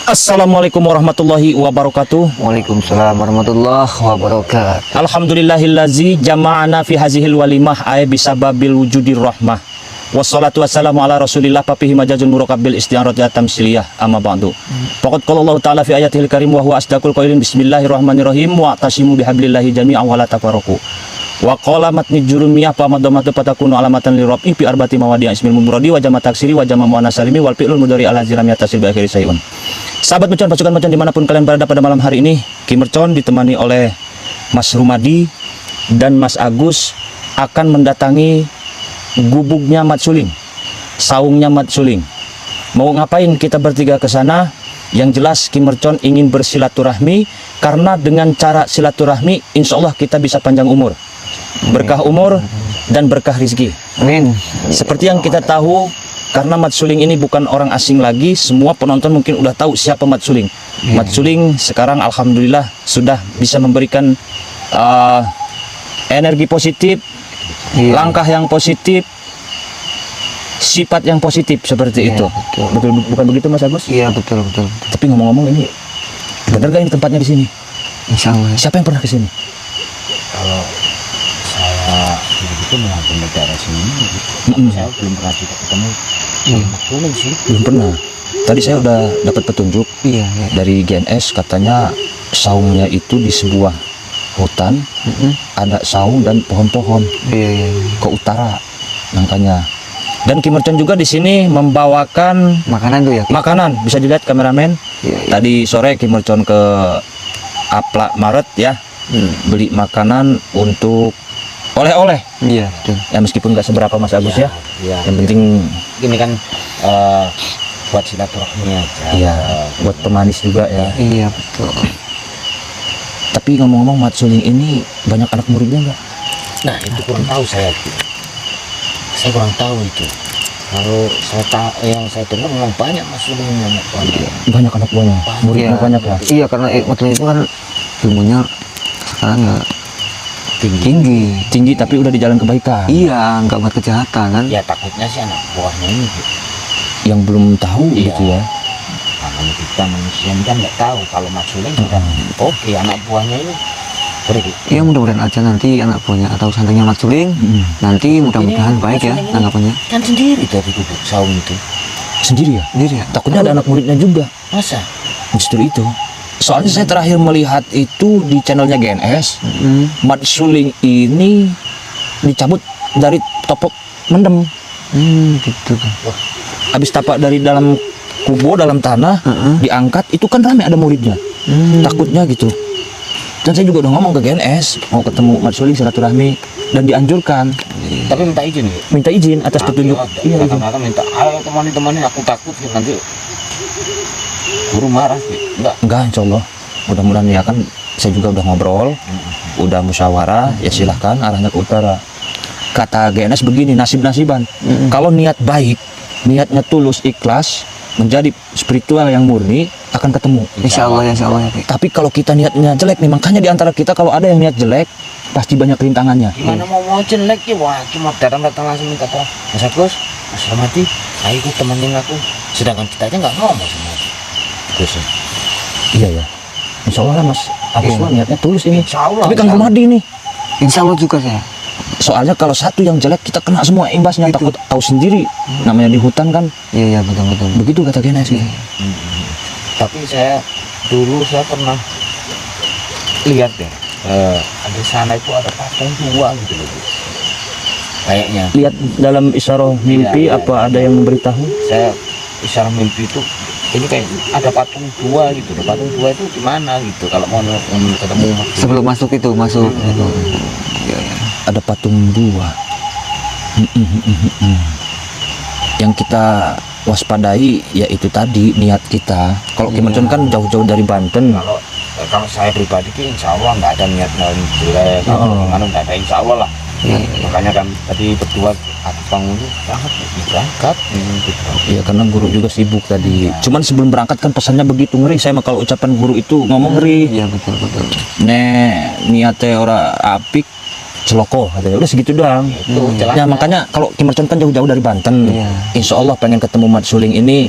Assalamualaikum warahmatullahi wabarakatuh. Waalaikumsalam warahmatullahi wabarakatuh. Alhamdulillahillazi jama'ana fi hazihil walimah ay bisababil wujudir rahmah. Wassalatu wassalamu ala rasulillah papihi majazul murakabil isti'arat ya tamsiliyah amma ba'du. Faqad qala Allah ta'ala fi ayatil karim wa huwa asdaqul qailin bismillahirrahmanirrahim wa tasimu bihablillahi jami'an wa la tafarraqu. Wa qala matni jurumiyah pa madamatu patakunu alamatan lirabi fi arbati mawadi'a ismil muradi wa jama' taksiri wa jama' muannas salimi wal fi'lul mudhari ala zilam yatasil bi akhiri sayun. Sahabat mercon, pasukan mercon dimanapun kalian berada pada malam hari ini, Ki Mercon ditemani oleh Mas Rumadi dan Mas Agus akan mendatangi gubuknya Mat Suling, saungnya Mat Suling. Mau ngapain kita bertiga ke sana? Yang jelas Ki Mercon ingin bersilaturahmi, karena dengan cara silaturahmi insya Allah kita bisa panjang umur, berkah umur dan berkah rizki. Amin. Seperti yang kita tahu, karena Mat Suling ini bukan orang asing lagi, semua penonton mungkin udah tahu siapa Mat Suling. Mat Suling sekarang alhamdulillah sudah bisa memberikan energi positif, langkah yang positif, sifat yang positif seperti itu. Betul, bukan begitu Mas Agus? Iya betul. Tapi ngomong-ngomong, ini benar gak ini tempatnya di sini? Insya Allah. Siapa yang pernah ke sini? Kalau saya begitu melakukan daerah sini, saya belum pernah juga ketemu Suling sih. Belum pernah. Tadi saya udah dapat petunjuk Iya. dari GNS, katanya saungnya itu di sebuah hutan, ada saung dan pohon-pohon Iya. ke utara makanya. Dan Ki Mercon juga di sini membawakan Makanan tuh ya. makanan, bisa dilihat kameramen. Iya. Tadi sore Ki Mercon ke Apla Maret ya, beli makanan untuk oleh-oleh. Iya betul. Ya meskipun nggak seberapa Mas Agus ya. Iya. Yang penting Ini kan buat silaturahmi aja. ya buat pemanis juga ya. Iya betul. Tapi ngomong-ngomong, Mat Suling ini banyak anak muridnya nggak? Nah itu kurang tahu saya. Saya kurang tahu itu. Kalau saya tahu, yang saya dengar memang banyak Mas Suling, banyak. Banyak anak buahnya, muridnya Iya. banyak ya. Iya karena waktu itu kan ilmunya sekarang nggak tinggi. Tapi udah di jalan kebaikan. Iya nggak buat kejahatan kan. Ya takutnya sih anak buahnya ini. Yang belum tahu Iya. gitu ya. Karena kita manusia ini kan nggak tahu. Kalau Mas Suling sudah oke, anak buahnya ini pergi. Iya mudah-mudahan aja nanti anak buahnya atau santrinya Mat Suling nanti mudah-mudahan baik ya tanggapannya. Kan sendiri dari gubuk saung itu. Sendiri ya. Sendiri ya. Takutnya ada anak muridnya juga. Masa? Justru itu. Soalnya saya terakhir melihat itu di channelnya GNS, Mat Suling ini dicabut dari topok mendem. Gitu kan. Habis tapak dari dalam kubo, dalam tanah, diangkat, itu kan rame ada muridnya. Takutnya gitu. Dan saya juga udah ngomong ke GNS, mau ketemu Mat Suling silaturahmi, dan dianjurkan Tapi minta izin ya? minta izin atas petunjuk. Iya, izin. Kadang-kadang minta, ayo teman-teman, aku takut sih nanti guru marah sih. Enggak, insya Allah. Mudah-mudahan ya, kan saya juga udah ngobrol, udah musyawarah, ya silahkan arahnya ke utara. Kata GNS begini, nasib-nasiban. Kalau niat baik, niatnya tulus, ikhlas, menjadi spiritual yang murni, akan ketemu. Insya Allah ya. Tapi kalau kita niatnya jelek nih, makanya di antara kita kalau ada yang niat jelek, pasti banyak rintangannya. Gimana mau jelek ya? Wah, cuma datang langsung minta tolong. Mas Agus, Mas Ramadi, ayo ikut temenin aku. Sedangkan kita aja nggak ngomong sama dia. Terus ya? Iya ya. Insya Allah lah Mas Agus mah niatnya tulus ini. Insya Allah, Tapi Kang insya Allah. Rumadi nih, Insya Allah juga saya. soalnya kalau satu yang jelek kita kena semua imbasnya. Takut tahu sendiri, namanya di hutan kan. Iya betul. Begitu kata GNS gitu. Tapi saya pernah lihat deh, di sana itu ada patung tua gitu loh. Kayaknya Lihat dalam isyarah mimpi, Iya, apa ada yang memberitahu? saya isyarat mimpi itu ini kayak ada patung tua gitu. Patung tua itu gimana gitu kalau mau ketemu Mas Suling. Sebelum masuk itu itu. Iya. Ada patung dua. Yang kita waspadai yaitu tadi niat kita. Kalau Ki Mercon kan jauh-jauh dari Banten. Kalau saya pribadi sih insya Allah nggak ada niat jelek, gimana nggak ada insya Allah lah. Makanya kan tadi berdua aku bangun berangkat gitu. Ya karena guru juga sibuk tadi. Cuman sebelum berangkat kan pesannya begitu ngeri. Saya mah kalau ucapan guru itu ngomong ngeri. Iya betul. Niatnya ora apik, celoko katanya. Udah segitu doang. Ya makanya kalau Ki Mercon kan jauh-jauh dari Banten. Iya. Insya Allah pengen ketemu Mat Suling ini,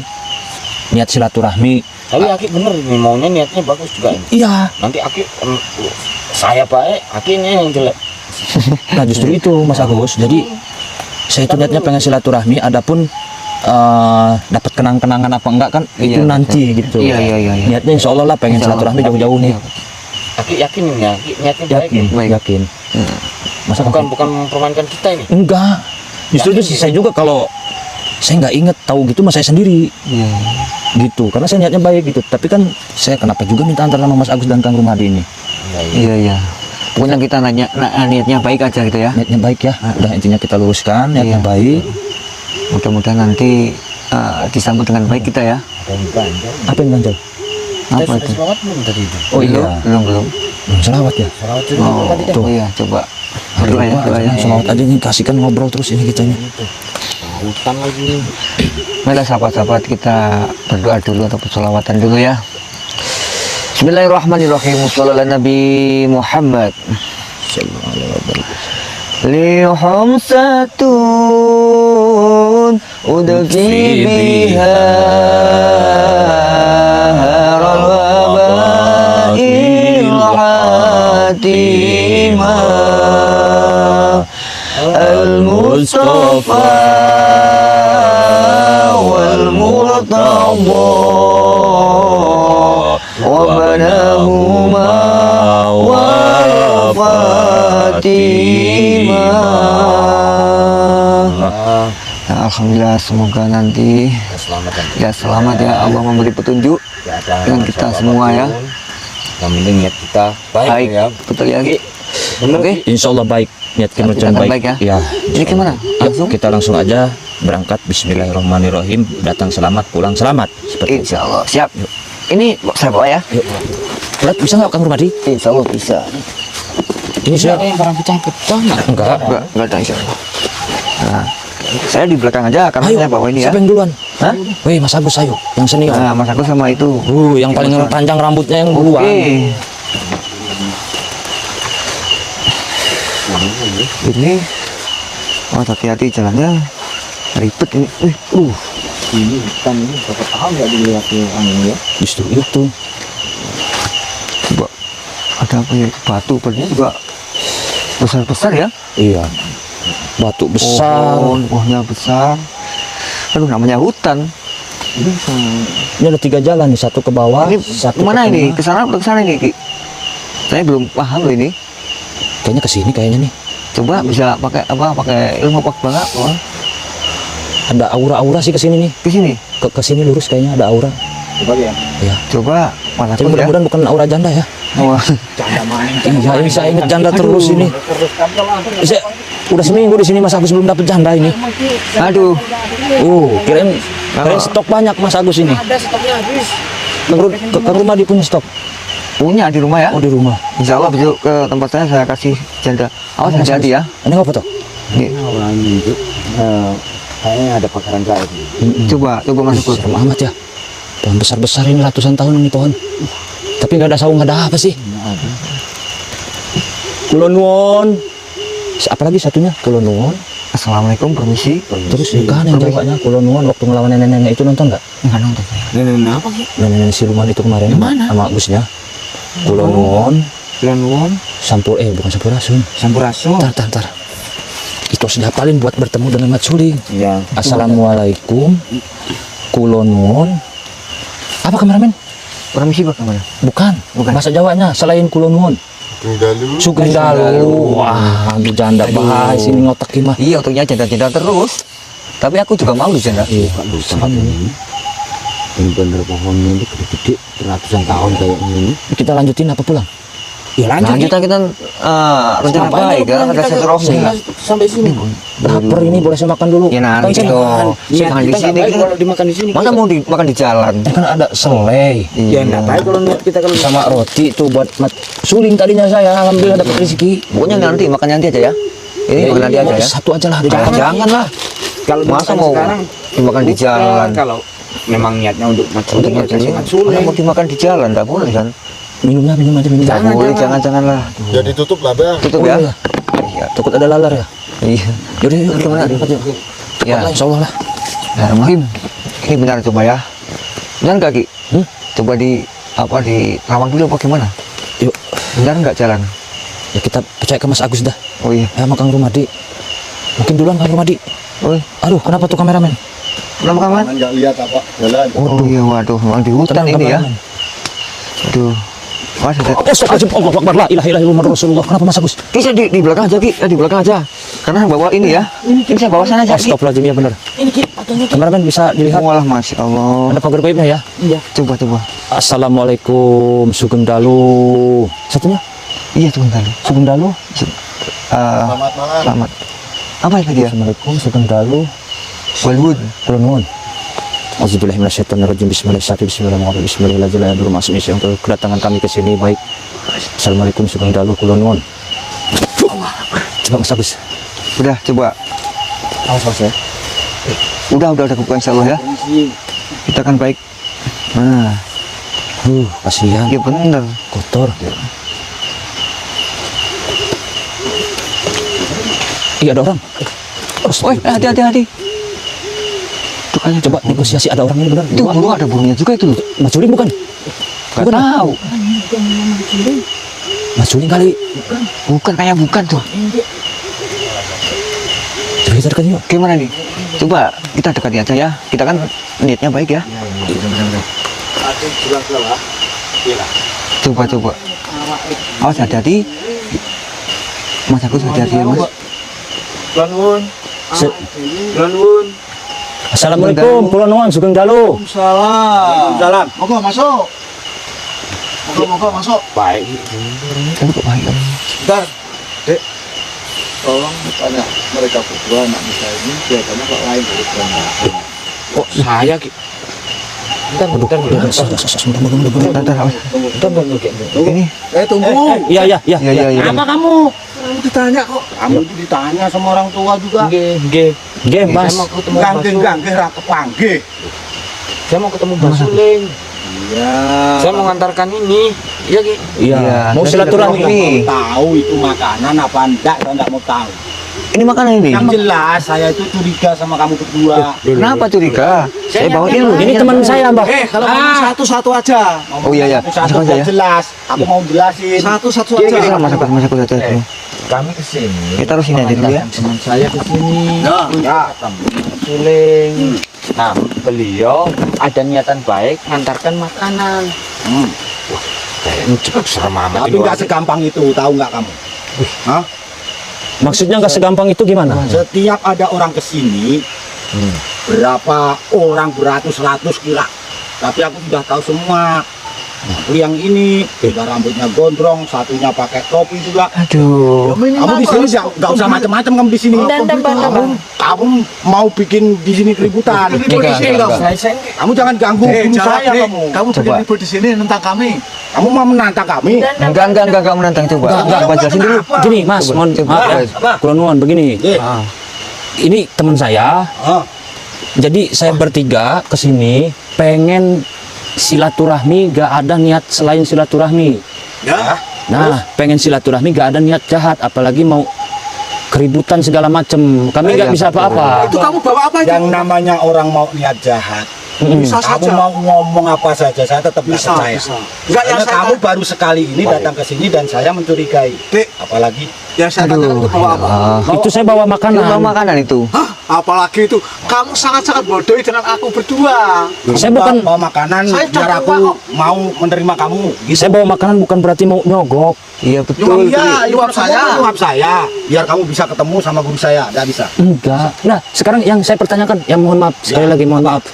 niat silaturahmi. Tapi Aki bener ini maunya niatnya bagus juga ini. Iya. Nanti Aki saya baik, Akinya yang jelek. Nah justru itu Mas Agus. Jadi saya itu niatnya pengen silaturahmi. Adapun dapat kenang-kenangan apa enggak kan itu Iya, nanti gitu. Iya. Niatnya insya Allah lah pengen Insya Allah. silaturahmi jauh-jauh nih. Aki yakin ini ya, Aki niatnya baik. Yakin, Baik. yakin. Masa Bukan mempermainkan kita ini. enggak. Justru itu saya juga kalau saya nggak inget tahu gitu mas saya sendiri Iya. gitu karena saya niatnya baik gitu. Tapi kan saya kenapa juga minta antar sama Mas Agus dan Kang Rumadi ini. Iya. Pokoknya kita niatnya baik aja gitu ya. Niatnya baik ya. Udah intinya kita luruskan niatnya Iya. baik. Mudah-mudahan nanti disambut dengan baik kita ya. Apa yang ganjal? Apa itu? Selawat belum tadi itu? Oh iya. Belum. Belum selawat ya. Selawat dulu Oh, tadi kan. oh iya, coba. Berdoa ya, doa ya. Selawat aja nih kasihkan ngobrol terus ini kitanya. Hutan lagi nih. Marilah sahabat-sahabat kita berdoa dulu atau bersolawatan dulu ya. Bismillahirrahmanirrahim. Wassallallahu ala Nabi Muhammad. Lihumsatun udfi biha rawabail hatimah al-Mustafa wal-Murtada wa banahuma wa Fatimah. Nah, alhamdulillah semoga nanti ya selamat ya Allah memberi petunjuk dengan kita semua ya. Yang penting niat kita baik, Baik, ya. betul ya Ki. Bener. Oke. Insya Allah baik. Niat kita Niat kita baik. baik ya. Ya. Ini gimana? Langsung kita langsung aja berangkat. Bismillahirrahmanirrahim. Datang selamat, pulang selamat. Seperti itu. Insya Allah siap. Ini saya bawa ya. Yuk. Berat bisa nggak Kang Rumadi? Insya Allah bisa. Ini saya Yang barang pecah-pecah. enggak. Enggak ada insya Allah. Nah, saya di belakang aja karena Ayo, saya bawa ini ya. siapa yang duluan? Hah? Weh, Mas Agus ayo, yang senior. Nah, Mas aku sama itu. Yang paling panjang rambutnya yang duluan. Oke. Ini, oh hati-hati jalannya ribet ini. Ini hutan ini berapa tahun nggak dilewati angin ya? Justru itu. Coba ada apa ya? Batu juga besar-besar ya. Iya. Batu besar. Pohonnya besar. Aduh, namanya hutan. Ini ada 3 jalan nih, satu ke bawah, Ini satu kemana ke ini? tengah. Ke sana atau ke sana ini, Ki? Saya belum paham loh ini. Kayaknya ke sini kayaknya nih. Coba bisa pakai apa? Pakai ilmu bangga? Oh, Ada aura-aura sih ke sini nih. ke sini. Ke sini lurus kayaknya ada aura. Coba ya. Iya. Coba mana Tapi pun ya. mudah-mudahan bukan aura janda ya. Oh, Iya, ini saya ingat janda terus ini. Saya udah seminggu di sini Mas Agus belum dapet janda ini. aduh. Kirain stok banyak Mas Agus ini. Ada stoknya habis. Ke rumah dia punya stok. Punya di rumah ya. Oh di rumah. Insya Allah besok ke tempat saya kasih janda. Awas Mas hati-hati ya. Ini apa tuh? Nih, Orang ini kayaknya ada bakaran kayak gitu. coba masuk ke Serem amat ya. Pohon besar-besar ini ratusan tahun ini pohon. Tapi nggak ada saung, nggak ada apa sih? Kulon nuwun. Apalagi satunya kulon nuwun. Assalamualaikum, permisi. Terus kan yang jawabnya kulon nuwun waktu ngelawan nenek-nenek itu nonton nggak? Enggak nonton saya. Nenek apa sih? Nenek-nenek siluman itu kemarin sama Agusnya. Kulon nuwun. Bulan Won, Sampur bukan sampurasun. Sampurasun. Tar. Itu harus dihafalin buat bertemu dengan Mat Suling. Iya. Assalamualaikum. Kulon nuwun. Apa kameramen? Permisi Pak, kemana? Bukan. Bahasa Jawanya selain kulon nuwun. Sugeng dalu. Wah, aduh janda bahas ini ngotak mah. Iya, untuknya janda-janda terus. Tapi aku juga mau janda. Iya. Tempat ini. Ini bener pohonnya ini gede-gede ratusan tahun kayak ini. Kita lanjutin apa pulang? Ya Lanjut kita rencana baik ya, ada silaturahmi. Sampai sini. Lapar ini boleh saya makan dulu. Ya nanti Kan saya- dong. Iya, Jangan di kita sini. nggak baik kalau dimakan di sini. Masa mau dimakan di jalan? kan ada selai Ya enggak baik kalau niat kita kalau sama roti tuh buat Mat Suling tadinya saya alhamdulillah dapat rezeki. Pokoknya nanti makan nanti aja ya. Ini makan nanti aja ya. Satu aja lah di Jangan, dalam. jangan lah. kalau Masa dimakan mau sekarang dimakan di jalan? Kalau memang niatnya untuk Untuk macam makan Masa mau dimakan di jalan? Tidak boleh kan? Minum aja minum. Tidak boleh, jangan lah. Ya ditutup lah bang. Tutup Oh, ya. iya. Iya. Takut ada lalar ya. Iya. Yaudah yuk gimana? Cepat yuk. Ya. Insya Allah lah. Bismillahirrahmanirrahim. Ini benar coba ya. Benar kaki. Coba di rawang dulu apa gimana? Yuk, Benar nggak jalan? ya kita percaya ke Mas Agus dah. Oh iya. Sama Kang Rumadi. Mungkin duluan Kang Rumadi. Oh, Aduh, kenapa tuh kameramen? kenapa kawan? Nggak lihat apa jalan. Oh iya, waduh, memang di hutan Tenang, ini ya. kameramen. Aduh. Wah, Oh, astagfirullahaladzim, Allahu Akbar, la ilaha illallah Muhammadur Rasulullah. Kenapa Mas Agus? Bisa di belakang aja, Ki. Di belakang aja. Karena bawa ini ya. Ini saya bawa sana aja, Ki. Astagfirullahaladzim, ya benar. Kameramen bisa dilihat. Walah, Masya Allah. Ada pagar gaibnya ya? Iya. Coba. Assalamualaikum, Sugeng Dalu. Satunya? Iya, tuh bentar. Sugeng Dalu. Selamat malam. Selamat. Apa itu dia? Assalamualaikum, Sugeng Dalu. Bollywood. Kula nuwun. Auzubillahi minasyaitonirrajim. Bismillahirrahmanirrahim. Bismillahirrahmanirrahim. Untuk kedatangan kami ke sini baik. Assalamualaikum Sugeng Dalu, kula nuwun. Coba Mas Agus. Udah, coba. Awas ya. Udah buka insya Allah ya. Kita kan baik. Nah, Kasihan, iya bener. kotor. Iya ada orang. Woi, hati-hati. Tuh kayaknya Coba negosiasi, ada orang ini benar. itu burung, ada burungnya juga itu. Maculing bukan? Gak tahu. Maculing kali. Bukan tuh. Coba kita dekat yuk. Gimana nih? Coba kita dekati aja ya. Kita kan niatnya baik ya. Coba. Awas, hati-hati. Mas Agus, hati-hati ya, Mas. Lanun. Se- Lanun. Assalamualaikum, kula nuwun Sugeng Dalu. Salam. Moga masuk. Moga masuk. Baik. Tapi kok baik kan? Bentar. Dek. Tolong tanya mereka berdua anak muda ini biasanya kok lain dari bangga. Kok saya Ki? Bentar. Bentar, Awas. Ini. Tunggu. Iya. Iya. Apa kamu? Kamu ditanya kok. Kamu itu ditanya sama orang tua juga. Nggih, Mas. Ganggih ra kepanggih. Saya mau ketemu Mbak Suling. Iya. Saya mau ngantarkan ini. Iya, Ki. Iya, mau jadi silaturahmi. silaturahmi. Tahu itu makanan apa enggak, saya enggak mau tahu. Ini makanan ini. Yang jelas saya itu curiga sama kamu berdua. Kenapa curiga? Saya bawain lu. Ini teman saya, Mbak. Kalau kamu satu-satu aja. Oh iya. Satu Masuk aja ya. jelas. Aku mau jelasin. Satu-satu Iya, Mas Agus, hati-hati. Kami kesini. Kita taruh sini aja dulu ya. Teman saya kesini. Ya. Ketemu Mbak Suling. Nah, beliau ada niatan baik ngantarkan makanan. Kayaknya cepet serem amat Tapi ini nggak orang. segampang itu, tahu nggak kamu? Hah? Maksudnya nggak segampang itu gimana? Setiap ada orang kesini, berapa orang beratus-ratus kira. Tapi aku sudah tahu semua. Aku yang ini, udah rambutnya gondrong, satunya pakai topi juga. Aduh. Kamu di sini nggak usah macam-macam kamu di sini. Kamu mau bikin di sini keributan. Kamu jangan ganggu saya kamu. Kamu bikin Coba. ribut di sini tentang kami. Kamu mau menantang kami? Enggak menantang, coba. Coba jelasin dulu. Gini, Mas, mohon maaf ya. Kula nuwun begini. Ah. Ini teman saya. Ah. Jadi saya bertiga ke sini pengen silaturahmi, gak ada niat selain silaturahmi. Ya. Nah, pengen silaturahmi gak ada niat jahat, apalagi mau keributan segala macem. Kami nggak bisa apa-apa. Itu kamu bawa apa itu? Yang namanya orang mau niat jahat, Bisa kamu saja. mau ngomong apa saja, saya tetap nggak Bisa, percaya. bisa. Enggak, yang Karena saya kamu baru sekali ini datang ke sini dan saya mencurigai. Dek. Apalagi Yang saya katakan itu bawa apa? Itu saya bawa Bawa makanan. makanan itu. Hah? Apalagi itu. Kamu sangat-sangat bodoh dengan aku berdua. Saya bukan- bawa makanan Saya biar udah aku tua kok. mau menerima kamu. Gitu. Saya bawa makanan bukan berarti mau nyogok. Iya betul. Iya, Nyuap saya. nyuap saya. Biar kamu bisa ketemu sama guru saya. Nggak bisa. Enggak. Nah, sekarang yang saya pertanyakan, yang mohon maaf sekali lagi mohon maaf.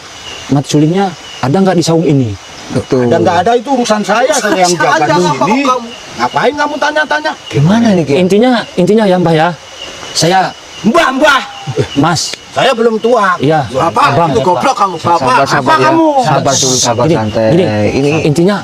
Mat sulingnya ada nggak di saung ini? Betul. Dan nggak ada itu urusan saya yang jaga Saja, di apa sini. kamu? Ngapain kamu tanya-tanya? Gimana nih, Ki? Intinya ya Mbah ya. Saya Mbah, Mas, saya belum tua. iya. Bapak, Abang. itu goblok kamu. Sabar Bapak, ya. kamu? Sabar dulu, sabar Gini, santai. gini. Ini Intinya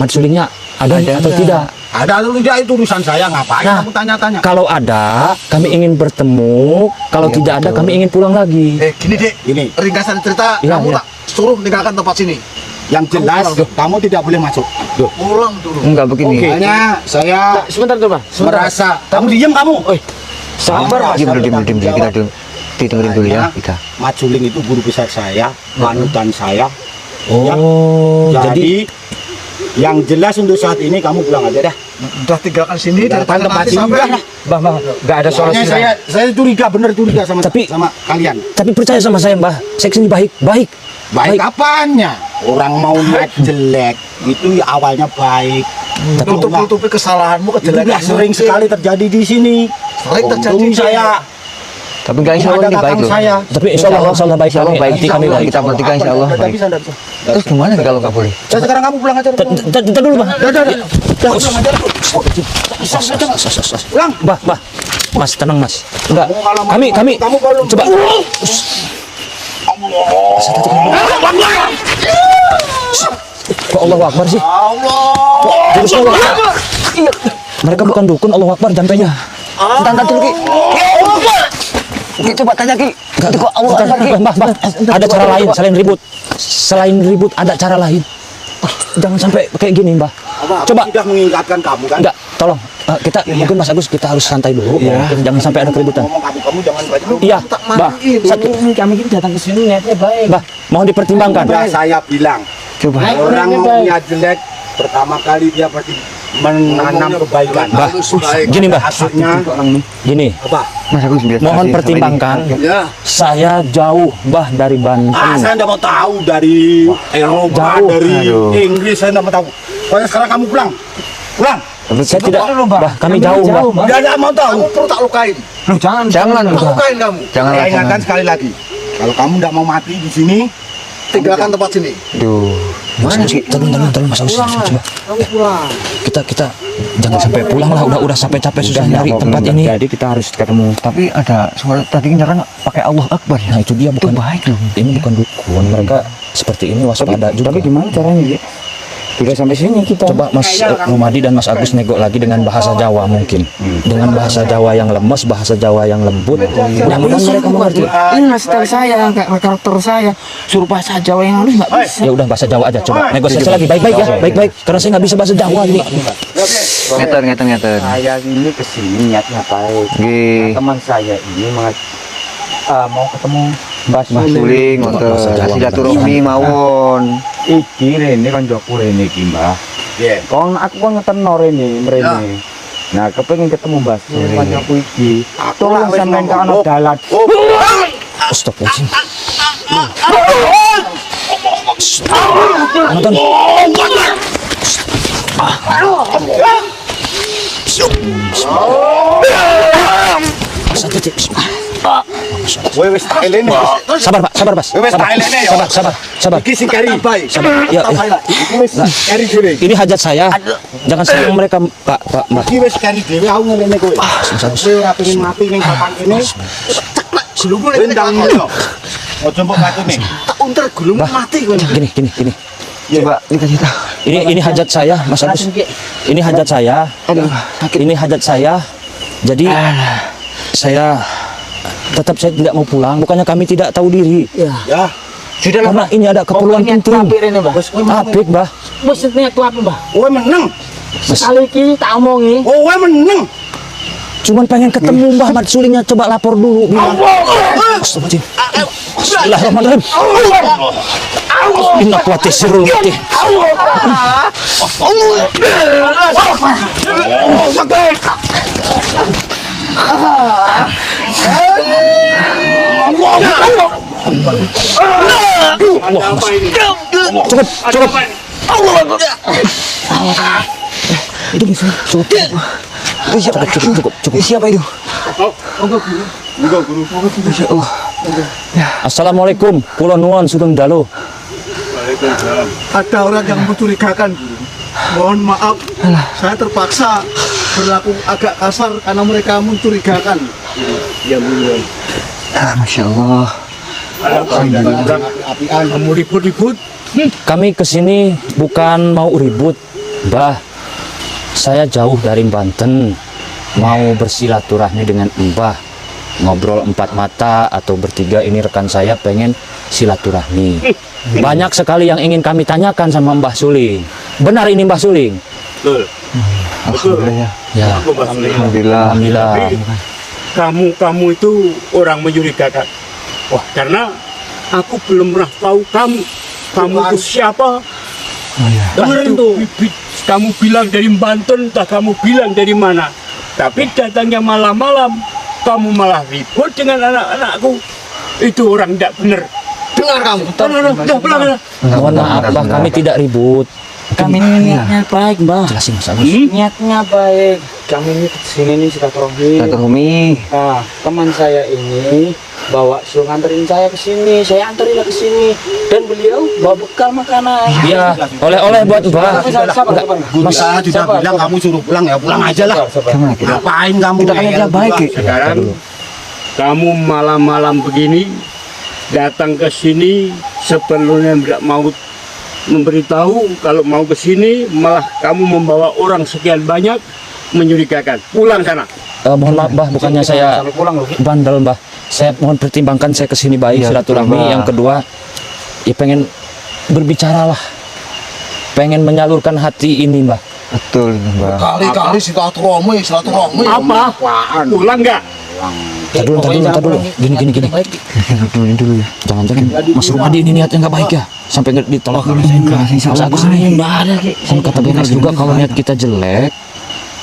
mat sulingnya ada atau tidak? Ada atau tidak itu urusan saya. Ngapain Nah, kamu tanya-tanya? Kalau ada, kami ingin bertemu. Kalau Iya, tidak ada, betul. kami ingin pulang lagi. gini dek. Gini, Ringkasan cerita, Iya, kamu iya. tak suruh meninggalkan tempat sini. yang jelas kamu tidak boleh masuk. Pulang dulu. enggak begini. Makanya saya Sebentar tuh, Pak. merasa kamu diam kamu. Sabar, Pak. Diam dulu. Kita dengerin dulu ya, kita. Mat Suling itu guru besar saya, panutan saya. Oh, Jadi yang jelas untuk saat ini kamu pulang aja dah. Udah tinggalkan sini daripada tempat nanti ini sampai udah. Bah, nggak ada Soalnya solusi. saya curiga, bener curiga sama Tapi- sama kalian. tapi percaya sama saya, Mbah. Saya kesini baik. Baik apanya? Orang mau lihat jelek itu ya awalnya baik. tutup-tutupi kesalahanmu, Itu udah kejelekanmu. sering sekali terjadi di sini. Sering terjadi. Untung saya Tapi enggak insya Allah ini baik loh. Saya. Tapi insya Allah baik. Insya Allah baik. Hati kami baik. Kita bertiga insya Allah Nggak baik. bisa, nggak bisa. Terus gimana nih kalau nggak boleh? Ya, sekarang kamu pulang aja. Kita dulu, Mbah. Pulang. Mbah. Mas, tenang, Mas. Enggak. Kalau Kami kamu kalau coba. Kok Allahu Akbar sih? Allah. Jurus Allah. Iya. Mereka bukan dukun, Allahu Akbar jampenya. Tanda dulu Ki. Ki coba tanya Ki. Itu kok Allah Akbar Ki. Mbah, ada cara lain selain ribut. Selain ribut ada cara lain. Jangan sampai kayak gini, Mbah. Coba. Sudah mengingatkan kamu kan? Enggak, tolong. Kita mungkin Mas Agus kita harus santai dulu. Mungkin jangan sampai ada keributan. Ngomong kamu jangan baju. Iya, Mbah. Kami ini datang ke sini niatnya baik. Mbah, mohon dipertimbangkan. Sudah saya bilang, Coba. orang mau niat jelek pertama kali dia pasti menanam kebaikan. Mbah, gini, Mbah. Maksudnya Gini, apa? Mas Agus biar mohon kasih pertimbangkan. Ya. Saya jauh, Mbah, dari Banten. Saya tidak mau tahu dari Eropa, Jauh. dari Aduh. Inggris, saya tidak mau tahu. Pokoknya sekarang kamu pulang. Pulang. Saya tidak, Mbah, kami jauh, Mbah. Tidak mau tahu. Kamu perlu tak lukain. Jangan. Tak Mbak. lukain kamu. Jangan. Saya ingatkan sekali lagi. Kalau kamu tidak mau mati di sini, Tinggalkan tempat sini. Duh. Mas Agus, tolong Mas Agus. Coba. Kamu pulang. Kita jangan sampai pulang lah. Udah sampai capek sudah nyari tempat ini. Jadi kita harus ketemu. Tapi ada suara tadi nyerang pakai Allah Akbar ya. Nah, itu dia Itu bukan baik loh. ini bukan dukun. Mereka seperti ini waspada juga. Tapi gimana caranya, Ji? Sudah sampai sini kita. Coba Mas Rumadi dan Mas Agus nego lagi dengan bahasa Jawa mungkin. Dengan bahasa Jawa yang lemes, bahasa Jawa yang lembut. Mudah-mudahan mereka mengerti. Ini style saya, karakter saya. Suruh bahasa Jawa yang halus nggak bisa. Ya udah bahasa Jawa aja. Coba negosiasi lagi baik-baik ya, baik-baik. Karena saya nggak bisa bahasa Jawa ini. Ngeten. Saya ini kesini niatnya baik. Nggih. Teman saya ini mau ketemu Mbak Mas Suling ngoten. Bahasa Jawa. Silaturahmi mawon. Iki rene kancaku rene iki, Mbah. ya. Kon aku kan ngeterno rene mrene. Nah, kepengin ketemu Mbak Suling kancaku iki. Tolong sampean ke ana dalan. Astagfirullahaladzim. Nonton. Woi wis tak elene. Sabar Pak, sabar Mas. Wes, Sabar, tak elene, ya. sabar. Iki sing kari baik. Ya, Iki wis kari dhewe. ini hajat saya. Jangan serang mereka, Pak, Mbak. Iki wis kari dhewe aku ngelene kowe. Kowe ora pengen mati ning papan kene. Gulungmu Bendang ngono. Ojo mbok katune. tak unter gulungmu mati kowe. Gini. Coba dikasih tahu. Ini hajat saya, Mas Agus. Ini hajat saya. Ini hajat saya. Jadi saya tetap saya tidak mau pulang. Bukannya kami tidak tahu diri. Ya. Karena ini ada keperluan penting. rene, Mbah. Apik, Mbah. Wis niat ku apa, Mbah? Kowe meneng. Sekali iki tak omongi. Oh, kowe meneng. Cuman pengen ketemu Mbah Mat Sulingnya, coba lapor dulu. Bilang. Astagfirullahaladzim. Bismillahirrahmanirrahim. Inna kuwati sirul mati. Cukup. Itu bisa. Cukup. Siapa itu? Assalamualaikum. Kula nuwun sugeng dalu. Ada orang yang mencurigakan. Mohon maaf, saya terpaksa berlaku agak kasar karena mereka mencurigakan. Masya Allah. Api-apian. Kamu ribut-ribut. Kami kesini bukan mau ribut, Mbah. Saya jauh dari Banten, mau bersilaturahmi dengan Mbah. Ngobrol empat mata atau bertiga ini rekan saya pengen silaturahmi. Banyak sekali yang ingin kami tanyakan sama Mbah Suling. Benar ini Mbah Suling? Alhamdulillah. Ya, Alhamdulillah. alhamdulillah. Kamu itu orang mencurigakan. Wah, karena aku belum pernah tahu kamu kamu itu siapa? Dengerin tuh. Kamu bilang dari Banten, entah kamu bilang dari mana. Tapi datangnya malam-malam, kamu malah ribut dengan anak-anakku. Itu orang tidak benar. Dengar kamu. Udah pulang. Mohon maaf, Mbah, kami tidak ribut. Kami ini niatnya baik, Mbah. Jelasin Mas Agus. Niatnya baik. Kami ini kesini nih silaturahmi. Rumi. Nah, teman saya ini bawa suruh nganterin saya ke sini. Saya anterin ke sini dan beliau bawa bekal makanan. Iya, oleh-oleh buat Mbah. Sabar. Mas saya sudah Sabar, bilang sabar. kamu suruh pulang ya pulang aja lah. Gimana kita? Ngapain kamu? Kita kan ngeyel dia baik, juga? Ki. Sekarang kamu malam-malam datang ke sini sebelumnya tidak mau memberitahu kalau mau ke sini, malah kamu membawa orang sekian banyak, menyurigakan. Pulang sana. Mohon maaf Mbah, bukannya saya Sampai pulang loh. bandel Mbah. Saya mohon pertimbangkan saya kesini baik Iya, silaturahmi. betul, Mbah. Yang kedua, ya pengen berbicara lah, pengen menyalurkan hati ini Mbah. Betul ini, Mbak. Kali-kali silaturahmi. Apa? Pulang nggak? Tar dulu. Gini. Dulu ya. Jangan-jangan Mas Rumadi ini niatnya nggak baik ya, sampai nggak ditolak. Mas Agus ini nggak ada kan kata Benas juga kalau niat kita jelek,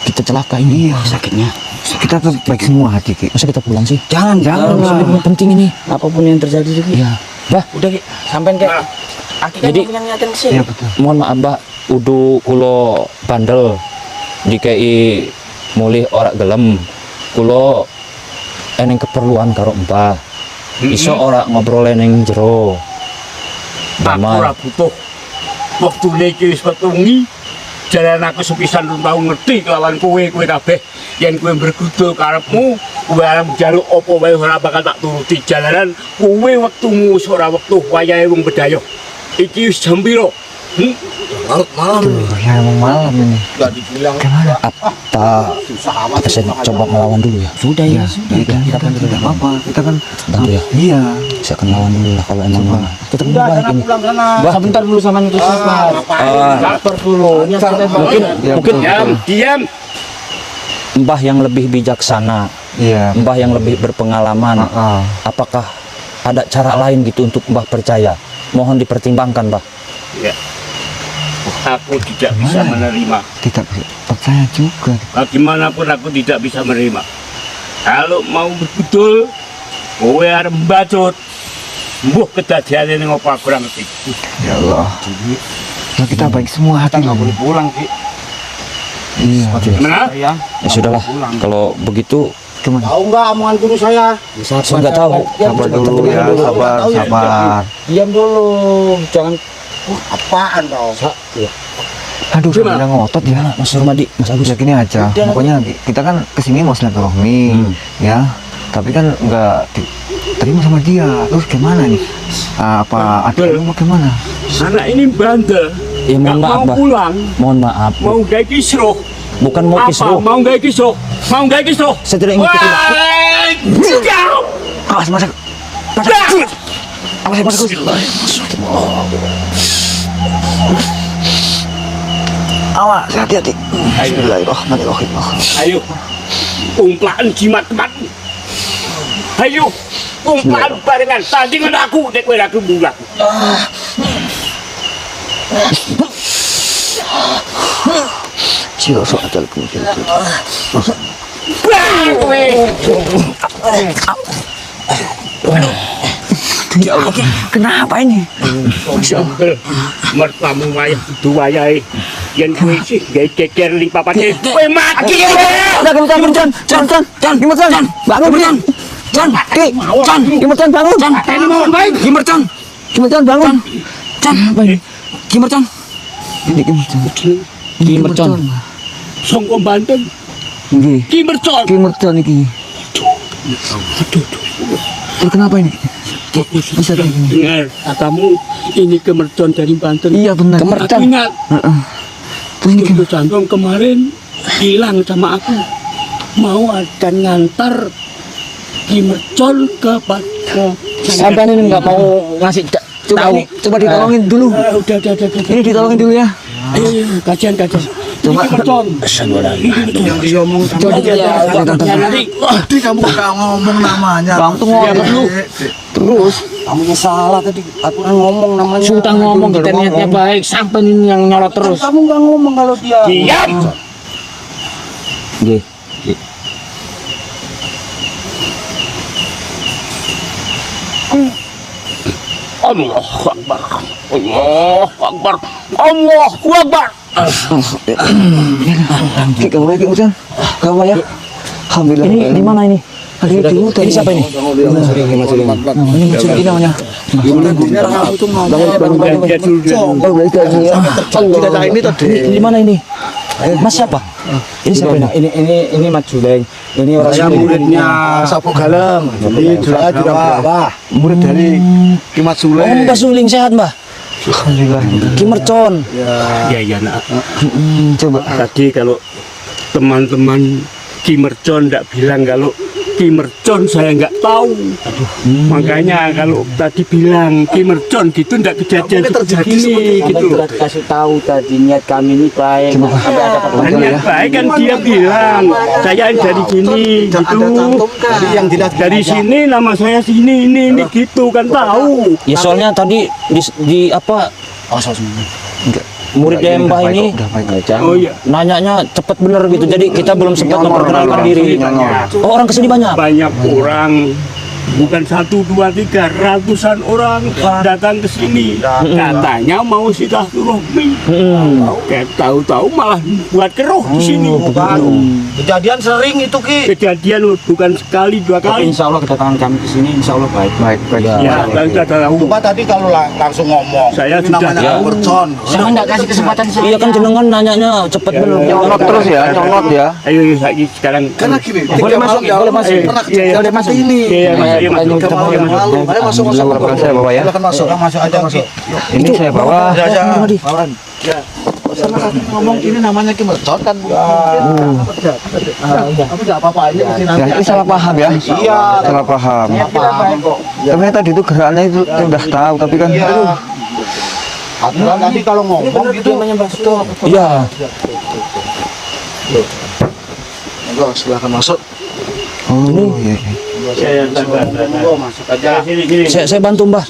kita celaka ini sakitnya. Kita tuh baik semua hati, Ki. Masa kita pulang sih? Jangan. Ini penting ini. Apapun yang terjadi Ki. Iya. Bah, Udah Ki, sampean Ki. Aki kan Jadi- yang niatin ke sini. Iya betul. mohon maaf Mbak, udu kulo bandel dikai mulih ora gelem. Kulo eneng keperluan karo Mbah. Iso ora ngobrol neng jero. Aku ora butuh. Waktu iki wis petungi. Jalan aku sepisan rung tau ngerti kelawan kowe kabeh. Yen kowe bergudul karepmu, kowe arep njaluk apa wae ora bakal tak turuti. Jalanan kowe wektumu wis ora wektu wayahe wong bedayo. Iki wis jam piro? Malam. Ya emang malam ini. Nggak dibilang Gimana? Apa susah amat. saya coba melawan dulu ya? Sudah ya. Kita kan tidak apa-apa. Kita kan Bantu ya. iya. Saya akan lawan dulu lah kalau emang kita Udah baik sana ini. pulang sana. Sebentar dulu sama itu sabar. Sabar dulu. Niat kita baik. Mungkin Diam. Mbah yang lebih bijaksana, Iya. Mbah yang lebih berpengalaman. Heeh. Apakah ada cara lain gitu untuk Mbah percaya? Mohon dipertimbangkan, Mbah. Ya. Aku tidak bisa menerima. Tidak percaya juga. Bagaimanapun aku tidak bisa menerima. Kalau mau betul, kowe arep mbacut. Mbuh kedadiane ning apa aku ora ngerti. Ya Allah. Ya kita baik semua hati loh. Pulang Ki. Iya. Nah, Ya sudahlah, kalau begitu Cuman Tahu nggak omongan guru saya? saya nggak tahu. sabar dulu ya, sabar. Diam dulu. Jangan Apaan kau? Aduh, udah ngotot ya. Mas Rumadi, Mas Agus. Ya gini aja, pokoknya kita kan kesini mau silaturahmi, ya. Tapi kan nggak terima sama dia. Terus gimana nih? Apa ada lu mau gimana? anak ini bandel. Ya Nggak mohon maaf, mau Mbah. pulang, Mohon maaf. mau gawe kisruh. Bukan mau Apa? kisruh. Mau gawe kisruh? Mau gawe kisruh? Saya tidak ingin kisruh. Jauh. Awas masak. Awas masak. Awas, hati-hati. Bismillahirrahmanirrahim. Ayo, umplaan jimat teman. Ayo, umplaan barengan. Tandingan aku, nek kowe aku bulan. Cium soal telepon. Ya Allah, kenapa ini? Sombel, mertamu wayah kudu wayahe. Yen kowe sih gawe keker ning papate, kowe mati. Bangun, Ki Mercon. Songko Banten, Nggih, Ki Mercon. Ki Mercon iki. Terus kenapa ini? Bisa kayak gini? Dengar, katamu ini kemercon dari Banten. Iya benar. Aku ingat, Heeh. Terus ini Ibu Candong kemarin bilang sama aku mau akan ngantar Ki Mercon ke Sampai ini nggak mau ngasih coba ditolongin dulu. Udah. Ini ditolongin dulu ya. Ayo, kajian. Coba. Ki Mercon. Yang diomong Nanti, Di kamu gak ngomong namanya. Bang tuh ngomong dulu. Terus Kamunya salah tadi. Aku kan ngomong namanya. Sudah ngomong kita niatnya baik, sampai ini yang nyolot terus. Kamu nggak ngomong kalau dia. Diam. nggih. Allahu Akbar. Allahu Akbar. Allahu Akbar. Ki kamu lagi hujan. Kamu ya. Alhamdulillah. Ini di mana ini? Ini siapa ini? Ini Mas namanya. Ini tadi. Di mana ini? Mas siapa? Ini siapa ini? Ini Mas Juleng. Ini orang Saya muridnya Sapu Galem. Jadi saya juga berapa? Murid dari Kimat Sule. Oh, Mbah Suling sehat, Mbah. Alhamdulillah. Ki Mercon. Ya nak. Coba. Tadi kalau teman-teman Ki Mercon tidak bilang kalau Ki Mercon saya nggak tahu. Makanya kalau tadi bilang Ki Mercon gitu nggak kejadian seperti ini gitu. Sudah kasih tahu tadi niat kami ini baik. Sampai ada pertemuan. Niat baik kan dia bilang saya dari sini gitu. Jadi yang jelas Dari sini nama saya sini ini gitu kan tahu. Ya soalnya tadi di apa? Muridnya Mbah ini Oh iya. nanyanya cepet bener gitu. Jadi kita belum sempat memperkenalkan diri. Oh, orang kesini banyak. Banyak orang, bukan 1, 2, 3, ratusan orang datang ke sini. Katanya mau silaturahmi. Kayak tahu-tahu malah buat keruh di sini. kejadian sering itu Ki. Kejadian bukan sekali 2 kali. Insya Allah kedatangan kami ke sini Insya Allah baik. Baik. Ya, saya sudah tahu. Coba tadi kalau langsung ngomong. Saya Ini sudah namanya tahu. Mercon. Jangan enggak kasih kesempatan saya. Iya kan jenengan nanyanya cepet bener. Nyolot terus ya, nyolot ya. Ayo saya sekarang. Karena gini, Boleh masuk, boleh masuk. Pernah Iya, iya. kejadian seperti ini. Iya, masuk, iya, masuk. Tiga malam Iya, yang masuk. lalu. Ayo masuk. Alhamdulillah, saya bawa ya. Silakan masuk. Masuk aja Ki. Ini saya bawa. Bawaran. Ya. Sana ngomong ini namanya Ki Mercon kan. Tapi enggak apa-apa aja ke sini. Ya, ini salah paham ya. Iya. Salah paham. Tapi tadi itu gerakannya itu saya udah tahu, tapi kan aduh. Aturan tadi kalau ngomong gitu. Iya. Monggo silakan masuk. Oh, iya. Saya masuk aja. Sini. Saya bantu, Mbah.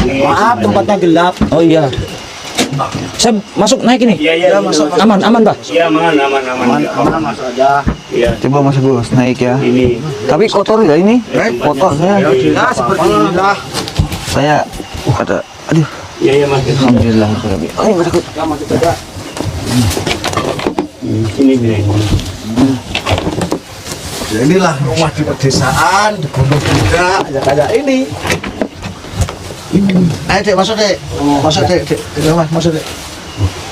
Maaf tempatnya gelap. Oh iya. Saya masuk naik ini. Iya, masuk. Aman, Mbah. Iya, aman. Mana masuk aja. Iya. Coba Mas Bos naik ya. Ini. Tapi kotor ya ini. Kotor saya. Ya seperti inilah. Saya ada aduh. Iya, Mas. Alhamdulillah. Ayo masuk. Masuk aja. Sini. Ya inilah rumah di pedesaan, di gunung juga, ya kayak ini. Ayo Dek, masuk Dek. Masuk Dek. Mas, masuk Dek.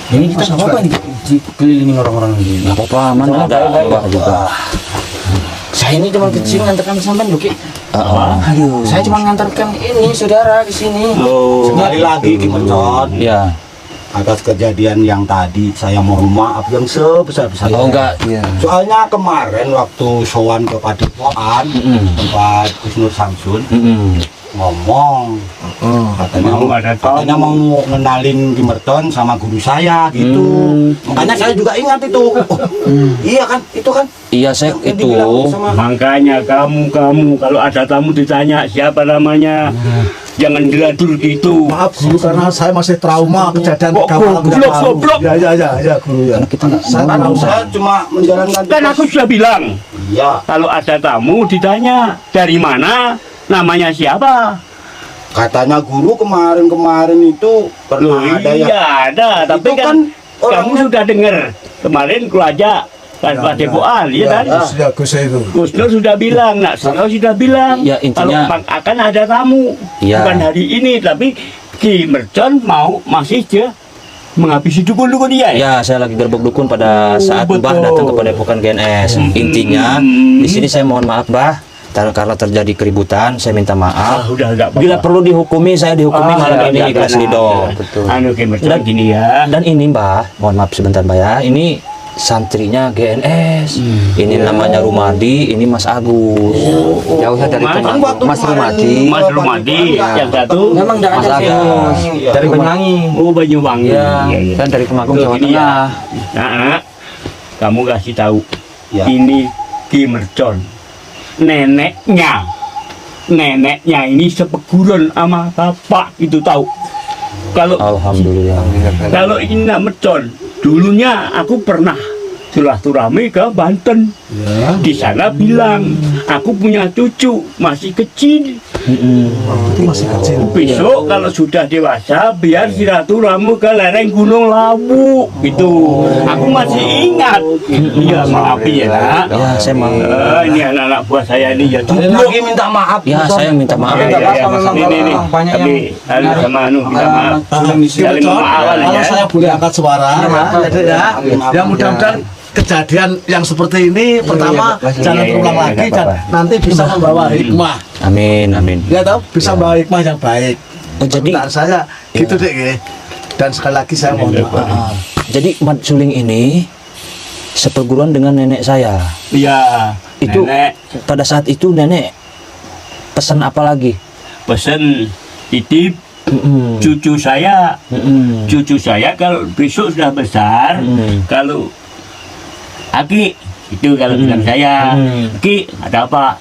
Ini kita nggak apa-apa nih dikelilingin orang-orang ini. Nggak apa-apa, aman ada Mbah juga. Saya ini cuma kecil ngantarkan sampean loh Ki. Aduh. Saya cuma ngantarkan ini saudara ke sini. Sekali lagi Ki Mercon. Ya. Atas kejadian yang tadi saya mohon maaf yang sebesar-besarnya. Oh enggak. Iya. Soalnya kemarin waktu sowan ke Padepokan tempat Gus Nur Samsun ngomong katanya mau ngenalin Ki Mercon sama guru saya gitu. Makanya saya juga ingat itu. Iya kan, itu kan. Iya, saya yang itu. dibilang sama Makanya kamu kalau ada tamu ditanya siapa namanya, jangan diladur gitu. Maaf guru karena saya masih trauma kejadian Kok 3 malam. goblok? Ya guru ya. saya cuma menjalankan Kan aku sudah bilang, Iya, kalau ada tamu ditanya dari mana, namanya siapa. katanya guru kemarin itu Loh, pernah ada yang iya ada, tapi Itu kan, kan kamu orangnya- sudah dengar kemarin ku ajak kan Padepokan, ya kan? Ya Gus itu. Gus Nur sudah bilang, nak saya sudah bilang, Ya, intinya- kalau akan ada tamu, Ya. bukan hari ini, tapi Ki Mercon masih menghabisi dukun-dukun dia ya. Ya, saya lagi gerbek dukun pada saat betul. Mbah datang ke Padepokan GNS. Intinya, di sini saya mohon maaf, Mbah. Karena terjadi keributan, saya minta maaf. Udah enggak apa-apa. Bila perlu dihukumi, saya dihukumi malam ini enggak, ikhlas enggak. ridho. Betul. Anu Ki Mercon Dan- gini ya. Dan ini Mbah, mohon maaf sebentar Mbah ya. Ini santrinya GNS. Ini namanya Rumadi, ini Mas Agus. Jauh saya dari Mas, Temanggung. Mas Rumadi. Mas Rumadi, yang satu Memang enggak ada Mas saya. Agus. Dari Banyuwangi. oh Banyuwangi. Ya. Iya, iya. Dan dari Temanggung Tuh, Jawa gini ya. Tengah. Nah, kamu kasih tahu Ya. ini Ki Mercon. neneknya ini sepeguran sama bapak itu tahu. Alhamdulillah. Kalau ini nak mercon, dulunya aku pernah silaturahmi ke Banten. Di sana bilang, aku punya cucu masih kecil. Itu masih kecil. Besok kalau sudah dewasa, biar silaturahmi ke lereng Gunung Lawu gitu. Aku masih ingat. Iya, maaf ya nak. Ya, saya mau. Ini anak-anak buah saya ini ya. Lagi minta maaf. Ya, saya minta maaf. Ya, ya, ini banyak tapi anu sama anu minta maaf. Saling memaafkan Kalau ya. saya boleh angkat suara, ya mudah-mudahan kejadian yang seperti ini pertama jangan terulang lagi dan nanti bisa membawa hikmah, Amin, amin. ya tahu bisa membawa hikmah yang baik. Oh, jadi Permintaan saya gitu deh, Ge. Dan sekali lagi saya mohon maaf. jadi Mat Suling ini seperguruan dengan nenek saya. Iya. Itu Nenek pada saat itu nenek pesan apa lagi? pesen titip Mm-mm. cucu saya. Mm-mm. Cucu saya kalau besok sudah besar, kalau Aki itu kalau bilang saya, Ki ada apa?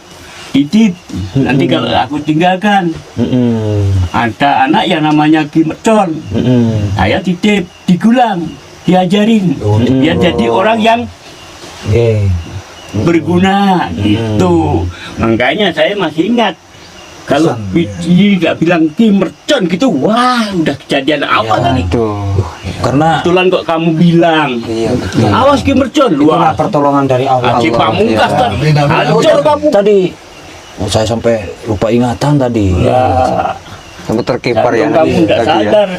Titip. Nanti kalau aku tinggalkan, Mm-mm. ada anak yang namanya Ki Mercon. Mm-mm. Saya titip di Gulang, diajarin biar jadi orang yang berguna gitu. Makanya saya masih ingat kalau ini nggak bilang Ki Mercon gitu, wah udah kejadian apa tadi? Karena Kebetulan kok kamu bilang, awas Ki Mercon, wah Pertolongan dari Allah. Haji Pamungkas tadi, hancur kamu. tadi saya sampai lupa ingatan tadi. Ya, Sampai terkipar ya kamu nggak tadi ya. sadar.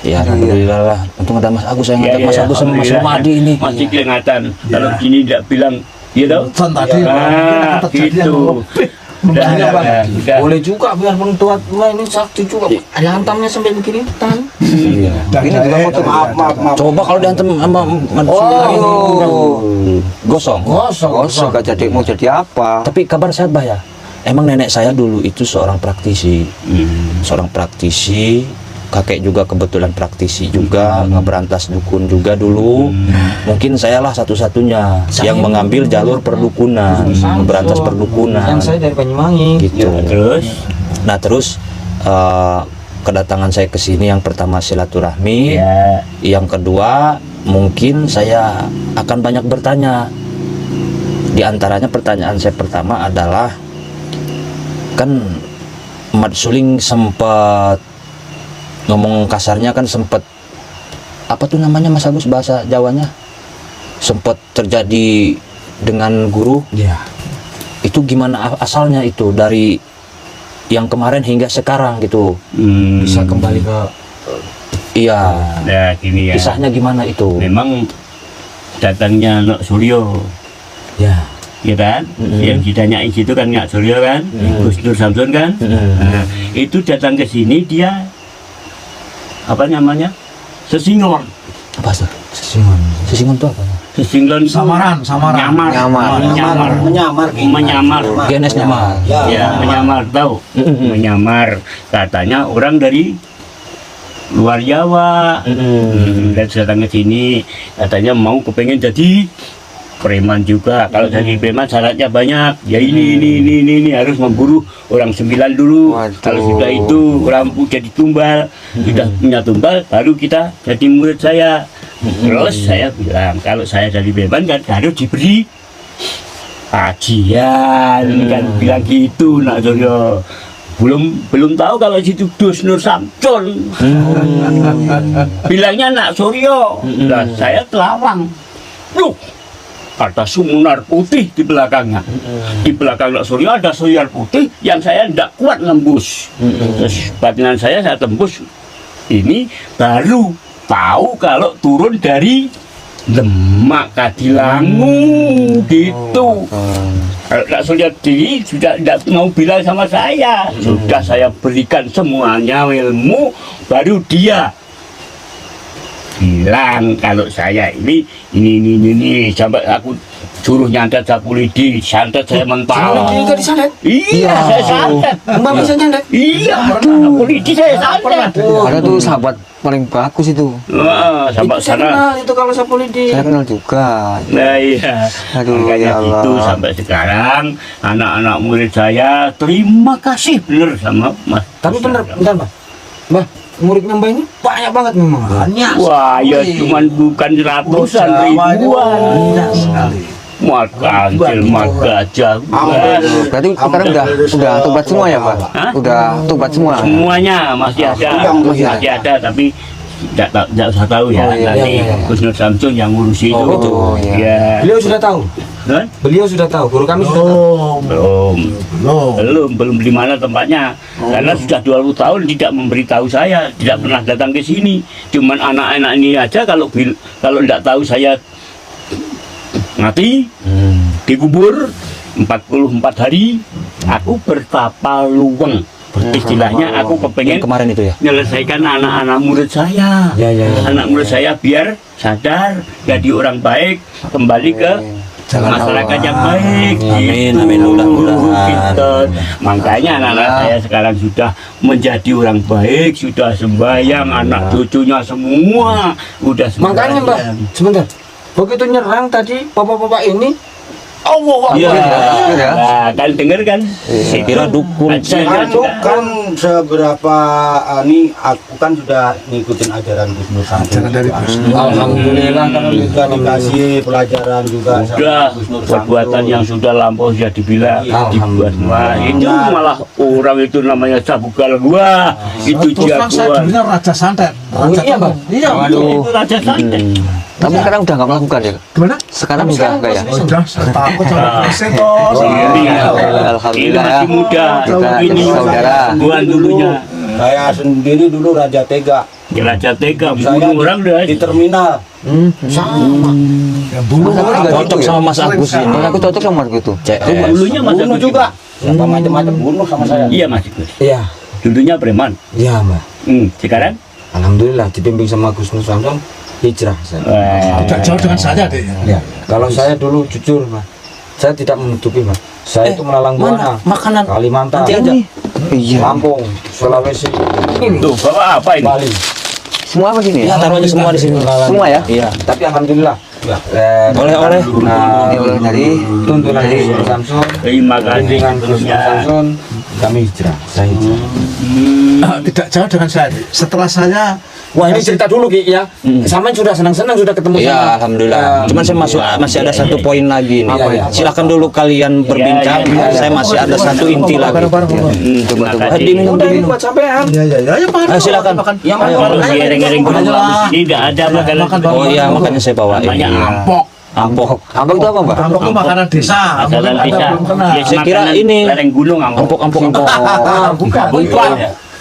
Ya, alhamdulillah lah. Untung ada Mas Agus, saya ngajak Mas Agus sama Mas alhamdulillah. Rumadi ini. Masih kelihatan. Kalau gini tidak bilang, ya tau? Pesan tadi Ah, terjadi yang gitu. lebih Udah, membahaya, Bang. udah. Boleh juga biarpun tua ini sakti juga. Ada hantamnya sampai begini tan. Iya. Ini juga motor. Maaf. Coba kalau diantem sama Mas Suling. Gosong. Gosong gak jadi mau jadi apa? Tapi kabar sehat bah ya. Emang nenek saya dulu itu seorang praktisi. Seorang praktisi, kakek juga kebetulan praktisi juga, ngeberantas dukun juga dulu. Mungkin sayalah satu-satunya yang mengambil jalur perdukunan, ngeberantas perdukunan. Yang saya dari Banyuwangi. Gitu. Terus, Nah, terus kedatangan saya ke sini yang pertama silaturahmi, ya, yang kedua mungkin saya akan banyak bertanya. Di antaranya pertanyaan saya pertama adalah, kan Mat Suling sempat ngomong kasarnya, kan sempat apa tuh namanya Mas Agus bahasa Jawanya, sempat terjadi dengan guru. Ya. Itu gimana asalnya itu dari yang kemarin hingga sekarang gitu? Bisa kembali ke Iya. nah gini ya. Kisahnya gimana itu? Memang datangnya Nok Suryo, Ya. ya kan? Yang ditanyain situ kan Nok Suryo kan, Gus Nur Samsun kan. Nah, itu datang ke sini dia apa namanya? Sesingon. Apa tuh? Sesingon. Sesingon itu apa? Sesingon itu Samaran. menyamar. GNS nyamar. Ya, menyamar tahu. Menyamar. Katanya orang dari luar Jawa. Dan datang ke sini katanya mau kepengen jadi preman juga. Kalau jadi preman syaratnya banyak. Ya ini harus memburu orang 9 dulu. Waduh. Kalau sudah itu orang jadi tumbal, sudah punya tumbal, baru kita jadi murid saya. Terus saya bilang kalau saya jadi preman kan harus diberi kajian, kan bilang gitu Nak Suryo. Belum tahu kalau situ Dus Nur Samsun. Bilangnya Nak Suryo. Nah, saya telawang. Loh, ada sumunar putih di belakangnya. Di belakang Nak Suryo ada sumunar putih yang saya tidak kuat nembus. Terus batinan saya tembus. Ini baru tahu kalau turun dari Demak Kadilangu gitu. Kalau Nak Suryo diri sudah tidak mau bilang sama saya. Sudah saya berikan semuanya ilmu, baru dia bilang kalau saya ini sampai aku suruh nyantet sapu lidi, santet saya mental. Juga disantet. Iya, saya santet. Mbak bisa nyantet. Iya, pernah sapu lidi saya santet. Ada tuh sahabat paling bagus itu. Wah, sampai Itu saya sana. kenal itu kalau Sapu Lidi. Saya kenal juga. Nah iya, Aduh, makanya ya Allah. gitu sampai sekarang anak-anak murid saya terima kasih bener sama Mas. Tapi bener, bentar Mbah. Mbah, muridnya Mbah ini banyak banget memang. Banyak. Wah, ya cuman bukan ratusan ribuan. Banyak sekali. Maka gajah. Berarti sekarang udah tobat semua ya, Pak? Hah? Udah tobat semua. Semuanya masih ada, masih masih ada, tapi tidak usah tahu ya. Oh, iya, Nanti iya, iya. Gus Nur Samsun yang ngurusi itu. Oh, iya. Ya. Beliau sudah tahu. Hah? Beliau sudah tahu. Guru kami sudah tahu. Belum di mana tempatnya. Karena sudah 20 tahun tidak memberitahu saya, tidak pernah datang ke sini. Cuman anak-anak ini aja kalau tidak tahu saya mati dikubur 44 hari, aku bertapa luweng. Istilahnya aku kepengen Kemarin itu ya. menyelesaikan anak-anak murid saya. Ya, ya, ya. Anak murid saya biar sadar, jadi orang baik, kembali ke masyarakat yang baik. Amin, Gitu. amin, mudah-mudahan. Gitu. Makanya anak-anak saya sekarang sudah menjadi orang baik, sudah sembahyang, anak cucunya semua udah sembahyang. Makanya Mbah, sebentar. Begitu nyerang tadi bapak-bapak ini, Allah Iya, Ya. nah, kan denger kan? Saya kira dukun. Saya Anu kan seberapa ini aku kan sudah ngikutin ajaran Gus Nur Samsun. Ajaran dari Gus Nur. Alhamdulillah kan Juga dikasih pelajaran juga sama Sudah Gus Nur perbuatan Samsun. yang sudah lampau sudah dibilang Iya. dibuat semua. Itu malah orang itu namanya sabugal gua, itu Terus terang saya jagoan. dulunya Raja Santet. Raja iya, Mbah. Iya. Itu raja santet. Tapi sekarang udah nggak melakukan ya? Gimana? Sekarang udah enggak ya? Oh, sudah, saya takut sama polisi kok. Ini Alhamdulillah. masih muda. Kita Ini saudara. jagoan dulunya. Saya sendiri dulu Raja Tega. Raja Tega Saya bunuh orang di deh. terminal. Yang bunuh Mas Agus orang. juga Cocok sama Mas Agus ini. Mas Agus cocok sama Mas Agus tuh. Dulunya masa Bunuh juga. Siapa macam-macam bunuh sama saya. Iya Mas Gus. Iya, Dulunya preman. iya Mbah. Sekarang Alhamdulillah dibimbing sama Gus Nur Samsun hijrah saya. Tidak jauh dengan saya deh. Ya, kalau saya dulu jujur Mbah, saya tidak menutupi Mbah. Saya itu melalang buana, Makanan Kalimantan, nanti aja. Iya. Lampung, Sulawesi, tuh bawa apa ini? Bali. Semua apa sini? Ya, taruh aja semua di sini. Semua ya? Iya. Tapi alhamdulillah. Oleh-oleh. Nah, Ini oleh dari tuntunan Gus Nur Samsun, Terima kasih bimbingan Gus Nur sebelumnya. Samsun, kami hijrah. Saya hijrah. Tidak jauh dengan saya. Setelah saya Wah ini cerita dulu Ki ya. Sama sudah senang-senang sudah ketemu Iya, sama. alhamdulillah. Cuman saya masih ada satu poin lagi nih. Apa ya? Silakan dulu kalian berbincang. Iya, iya. Saya masih ada satu inti lagi. Terima coba. kasih. Diminum, Udah ini diminum. buat sampean. ya makan. Silakan. Yang Ayo, mana? Kalau si ereng-ereng gunung Ayo, habis ini tidak ada makanan. Oh iya, makanya saya bawain. Namanya ampok. Ampok. Ampok itu apa, Mbak? Ampok itu makanan desa. Masalah Mungkin Anda bisa. belum kenal. Ya, Saya kira makanan ini. lereng gunung ampok. Ampok. Bukan. Bukan.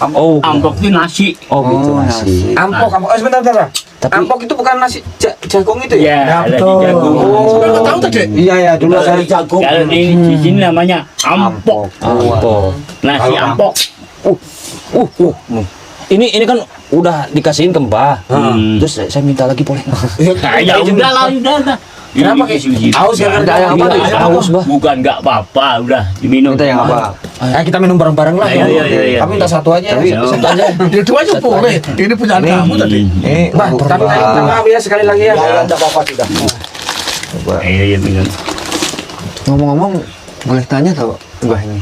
Oh. Ampok itu nasi. Oh gitu nasi. Ampok, ampok. Sebentar. Tapi- Ampok itu bukan nasi jagung itu ya? Ya, ada di betul. jagung. Sudah tahu tadi? Iya ya, dulu saya jagung. Kalau di sini namanya ampok. Ampok. Nasi Kalau ampok. Ini kan udah dikasihin ke Mbah. Terus saya minta lagi boleh nggak? Ya udah lah, udah. Kenapa, Ki? Haus ya, Minta yang apa, Iya, haus, Mbah. Bukan nggak apa-apa, udah diminum. Minta yang apa? kita minum bareng-bareng lah. Iya, iya, iya. Tapi minta satu aja. Tapi- Satu aja. Itu aja boleh. Ini punya kamu tadi. Ini Mbah, tapi tadi minta maaf ya sekali lagi ya. Ya, enggak apa-apa sudah. Iya, minum. ngomong-ngomong boleh tanya tau Mbah ini?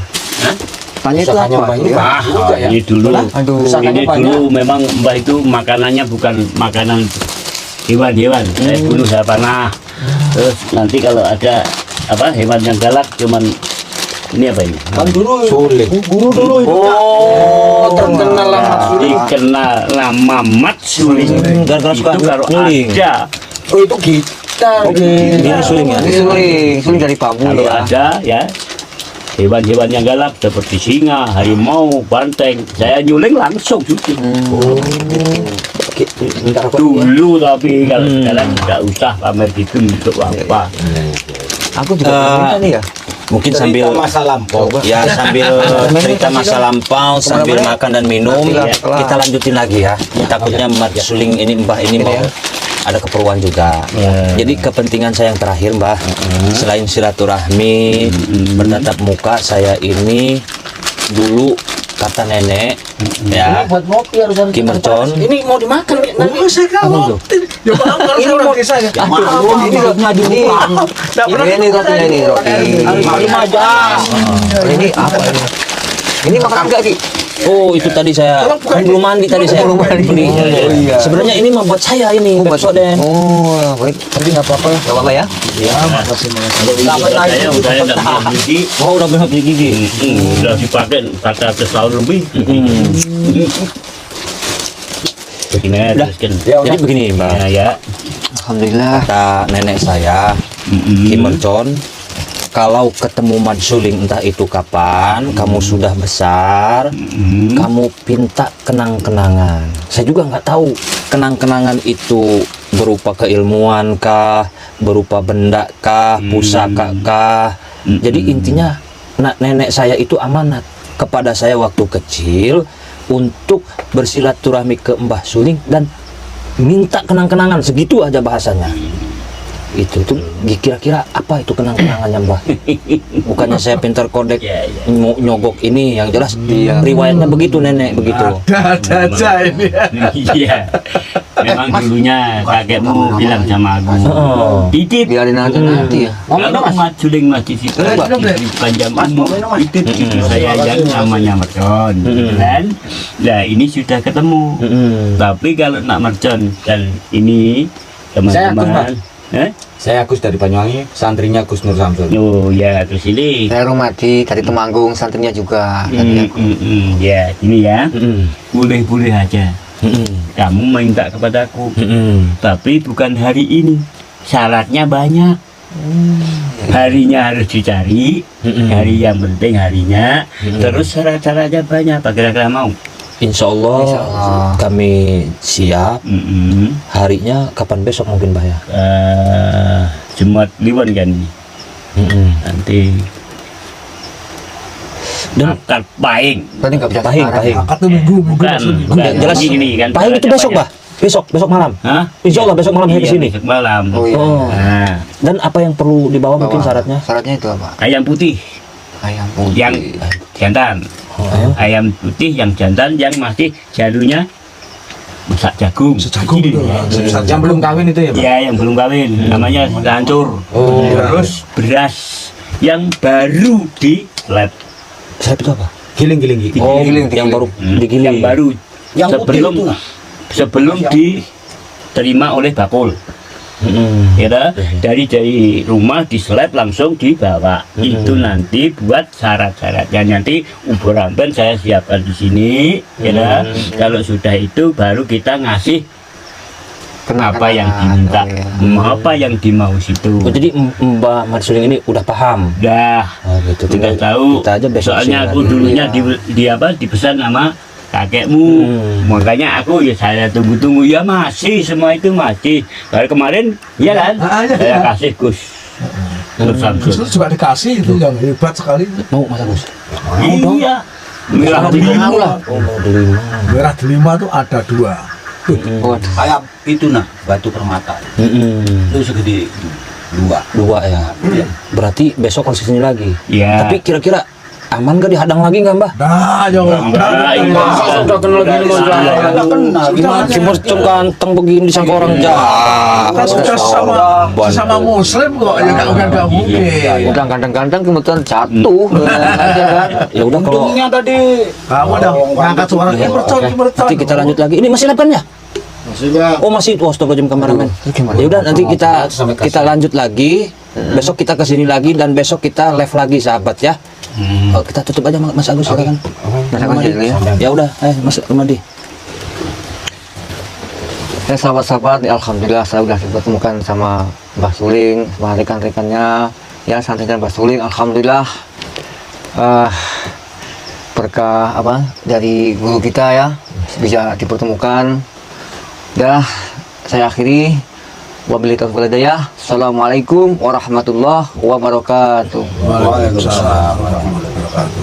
Tanya itu Usahanya apa? Mbah ini Ya? Pak. Juga ya. Ini dulu. Aduh. Usahanya Ini banyak. dulu memang Mbah itu makanannya bukan makanan hewan-hewan. Saya bunuh saya panah. Terus nanti kalau ada apa hewan yang galak cuman ini apa ini? Kan dulu Sulit. guru dulu itu. Oh, terkenal lah Mas Suli. Dikenal nama Mat Suling. Gara-gara suka Itu kalau guling. ada, Oh, itu gitar. Ini suling ya. Ini suling dari bambu kalau ya. ada ya hewan-hewan yang galak seperti singa, harimau, banteng, saya nyuling langsung syuting. Minta aku ya. Dulu tapi kalau sekarang nggak usah pamer gitu untuk apa? Aku juga pernah minta nih ya. Mungkin Cerita sambil masa lampau. ya sambil cerita masa lampau sambil makan dan minum kita lanjutin lagi ya. Takutnya Mat Suling ini Mbah ini mau ada keperluan juga. Jadi kepentingan saya yang terakhir Mbah, selain silaturahmi bertatap muka, saya ini dulu kata nenek ya Buat ngopi harus Ki Mercon. Ini mau dimakan. Oh, saya khawatir. Ya maaf kalau saya orang desa ya. Ini rotinya ini. Ini rotinya ini roti. Ini apa ini? Ini makanan enggak Ki? Oh itu tadi saya belum mandi tadi saya belum mandi. iya. Sebenarnya ini membuat saya ini Pepsodent. Oh, baik. Tapi nggak apa-apa. Nggak apa-apa ya. Saya udah enggak bisa gigi. Oh udah benar gigi. Udah dipakai 400 tahun lebih. Begini teruskan. Jadi begini Mbak. Ya. Alhamdulillah. Kata nenek saya Ki Mercon, kalau ketemu madsuling entah itu kapan, kamu sudah besar, kamu pinta kenang-kenangan. Saya juga nggak tahu kenang-kenangan itu berupa keilmuan kah, berupa benda kah, pusaka kah. Jadi intinya nenek saya itu amanat kepada saya waktu kecil untuk bersilaturahmi ke Mbah Suling dan minta kenang-kenangan, segitu aja bahasanya. Itu kira-kira apa itu kenang-kenangannya Mbah? Bukannya saya pintar kodek nyogok ini, yang jelas riwayatnya begitu nenek begitu. Ada aja ini. Iya. Memang dulunya kakekmu bilang sama aku. Titip. Biarin aja nanti ya. Kalau majuling masih situ di panjang umur itu cucu saya yang namanya Mercon. Dan nah ini sudah ketemu. Tapi kalau nak Mercon dan ini teman-teman. Saya Agus dari Banyuwangi, santrinya Gus Nur Samsul. Oh ya, terus ini. Saya Rumadi dari Temanggung, santrinya juga. Ya, ini ya. Boleh-boleh aja. Kamu minta kepadaku. Tapi bukan hari ini. Syaratnya banyak. Harinya harus dicari. Hari yang penting harinya. Terus syarat-syaratnya banyak. Apa kira-kira mau? Insya Allah kami siap. Harinya kapan besok mungkin Mbah ya? Jumat Kliwon kan. Nanti Dan akad pahing. Berarti nggak bisa pahing. Akad tuh minggu Bukan Jelas ini kan. Pahing itu besok Mbah. Besok malam. Hah? Insya Allah besok malam Iya, di sini. besok malam. Oh iya. Oh. Nah, Dan apa yang perlu dibawa mungkin syaratnya? Syaratnya itu apa? ayam putih Ayam putih. yang jantan. Ayam putih yang jantan yang masih jalurnya masak jagung. Jagung itu. Yang belum kawin itu ya, Pak? Ya, yang belum kawin, namanya lancur. Terus beras yang baru di lab. Saya itu apa? Giling-giling. Oh, Digiling. yang baru digiling. Yang baru Yang sebelum putih sebelum diterima oleh bakul. Ya dah? dari rumah di slab langsung dibawa. Itu nanti buat syarat-syaratnya, nanti ubur rampen saya siapkan di sini. Ya dah? Kalau sudah itu baru kita ngasih apa yang diminta, apa yang dimau situ. Oh, jadi Mbak Marsuling ini udah paham. Dah, Oh, gitu. tinggal tahu. kita aja besok Soalnya sini aku lagi. dulunya dipesan sama kakekmu. Makanya aku ya saya tunggu-tunggu, ya masih semua itu masih. Baru kemarin ya kan saya kasih Gus Nur Samsul. Terus juga dikasih itu yang hebat sekali. Mau Mas Agus? Iya, merah delima. Oh, mau delima. Merah delima tuh ada 2. Kayak itu nah, batu permata. Itu segede 2 ya. Berarti besok harus kesini lagi. Iya. Tapi kira-kira aman gak dihadang lagi nggak Mbah? Nah, jangan. Sudah kenal gini loh. Si Mercon ganteng begini disangka orang jahat. Kita sudah sama muslim kok, ya nggak mungkin. Udah ganteng-ganteng kebetulan jatuh. Aja kan. Ya udah kalau tadi Kamu udah ngangkat suara Mercon. nanti kita lanjut lagi. Ini masih lapannya? Oh masih itu, astagfirullahaladzim kameramen. Ya udah nanti kita lanjut lagi. Besok kita kesini lagi dan besok kita live lagi sahabat ya. Oh, kita tutup aja Mas Agus silakan. Mas Agus dulu ya. Ya udah, Mas Rumadi. Ya sahabat-sahabat, alhamdulillah saya udah dipertemukan sama Mbah Suling, sama rekan-rekannya, ya santrinya Mbah Suling. Alhamdulillah berkah apa dari guru kita ya bisa dipertemukan. Dah saya akhiri. Wabillahi taufiq wal hidayah. Assalamualaikum warahmatullahi wabarakatuh. Waalaikumsalam warahmatullahi wabarakatuh.